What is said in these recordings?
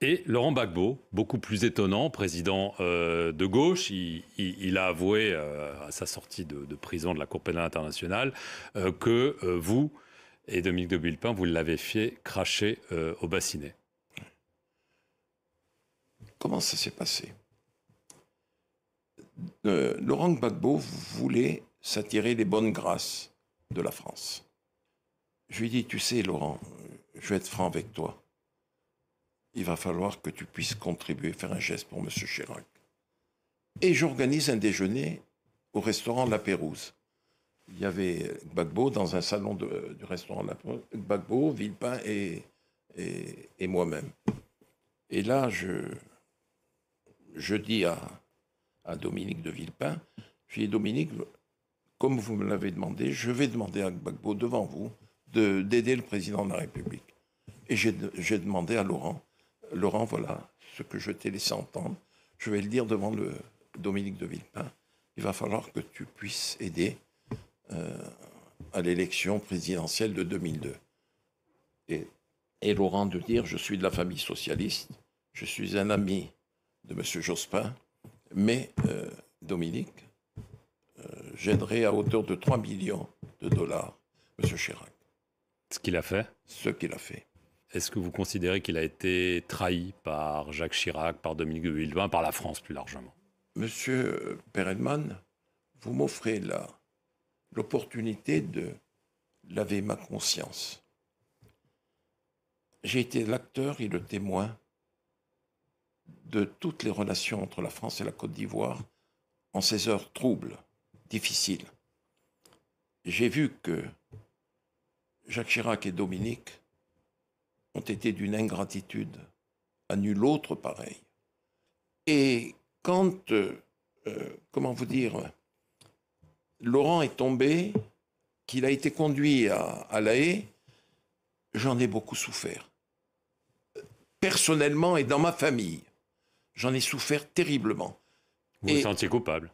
Et Laurent Gbagbo, beaucoup plus étonnant, président de gauche, il a avoué à sa sortie de prison de la Cour pénale internationale que vous et Dominique de Villepin, vous l'avez fait cracher au bassinet. Comment ça s'est passé? Laurent Gbagbo voulait s'attirer les bonnes grâces de la France. Je lui ai dit, tu sais Laurent, je vais être franc avec toi. Il va falloir que tu puisses contribuer, faire un geste pour M. Chirac. Et j'organise un déjeuner au restaurant La Pérouse. Il y avait Gbagbo dans un salon du restaurant La Pérouse, Gbagbo, Villepin et moi-même. Et là, je dis à Dominique de Villepin, je lui dis, Dominique, comme vous me l'avez demandé, je vais demander à Gbagbo devant vous d'aider le président de la République. Et j'ai demandé à Laurent, voilà ce que je t'ai laissé entendre. Je vais le dire devant Dominique de Villepin. Il va falloir que tu puisses aider à l'élection présidentielle de 2002. Et Laurent de dire, je suis de la famille socialiste, je suis un ami de M. Jospin, mais Dominique, j'aiderai à hauteur de 3 millions de dollars M. Chirac. Ce qu'il a fait? Ce qu'il a fait. Est-ce que vous considérez qu'il a été trahi par Jacques Chirac, par Dominique de Villepin, par la France plus largement? Monsieur Perelman, vous m'offrez l'opportunité de laver ma conscience. J'ai été l'acteur et le témoin de toutes les relations entre la France et la Côte d'Ivoire en ces heures troubles, difficiles. J'ai vu que Jacques Chirac et Dominique ont été d'une ingratitude à nul autre pareil. Et quand, comment vous dire, Laurent est tombé, qu'il a été conduit à La Haye, j'en ai beaucoup souffert. Personnellement et dans ma famille, j'en ai souffert terriblement. Vous vous sentiez coupable?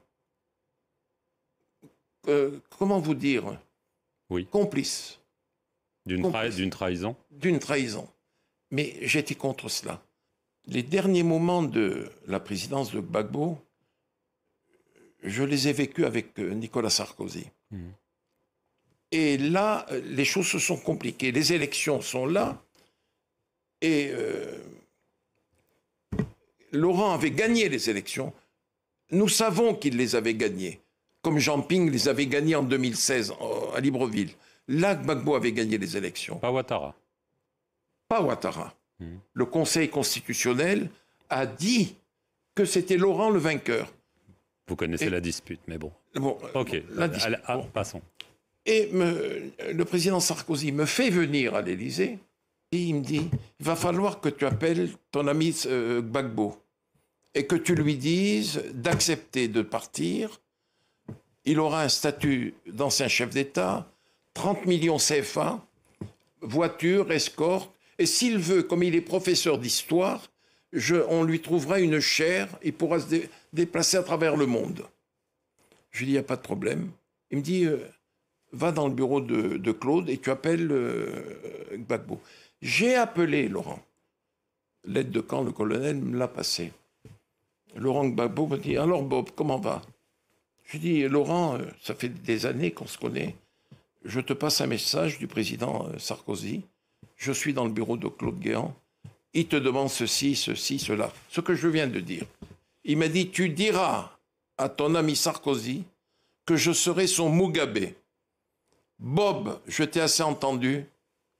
Comment vous dire? Oui. Complice. D'une trahison? D'une trahison. Mais j'étais contre cela. Les derniers moments de la présidence de Gbagbo, je les ai vécus avec Nicolas Sarkozy. Mmh. Et là, les choses se sont compliquées. Les élections sont là. Et Laurent avait gagné les élections. Nous savons qu'il les avait gagnées. Comme Jean Ping les avait gagnées en 2016 à Libreville. Là, Gbagbo avait gagné les élections. Pas Ouattara. Pas Ouattara. Le Conseil constitutionnel a dit que c'était Laurent le vainqueur. Vous connaissez la dispute, mais bon. Ok, passons. Et le président Sarkozy me fait venir à l'Élysée et il me dit, il va falloir que tu appelles ton ami Gbagbo et que tu lui dises d'accepter de partir. Il aura un statut d'ancien chef d'État, 30 millions CFA, voiture, escorte, et s'il veut, comme il est professeur d'histoire, on lui trouvera une chaire, il pourra se déplacer à travers le monde. Je lui dis, il n'y a pas de problème. Il me dit, va dans le bureau de Claude et tu appelles Gbagbo. J'ai appelé Laurent. L'aide de camp, le colonel, me l'a passé. Laurent Gbagbo me dit, alors Bob, comment va? Je lui dis, Laurent, ça fait des années qu'on se connaît. Je te passe un message du président Sarkozy. Je suis dans le bureau de Claude Guéant. Il te demande ceci, cela. Ce que je viens de dire. Il m'a dit, tu diras à ton ami Sarkozy que je serai son Mugabe. Bob, je t'ai assez entendu.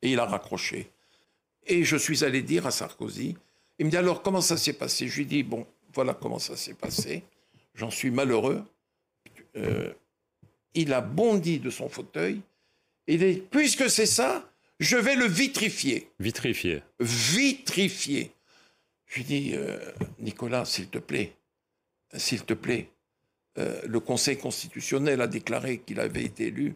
Et il a raccroché. Et je suis allé dire à Sarkozy, il me dit, alors comment ça s'est passé? Je lui dis, bon, voilà comment ça s'est passé. J'en suis malheureux. Il a bondi de son fauteuil. Il dit, puisque c'est ça, je vais le vitrifier. Vitrifier. Vitrifier. Je lui dis, Nicolas, s'il te plaît, le Conseil constitutionnel a déclaré qu'il avait été élu.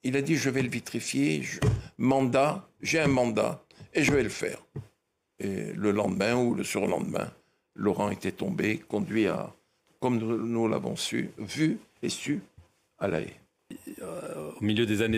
Il a dit, je vais le vitrifier, j'ai un mandat, et je vais le faire. Et le lendemain ou le surlendemain, Laurent était tombé, conduit comme nous l'avons vu et su, à La Haye. Au milieu des années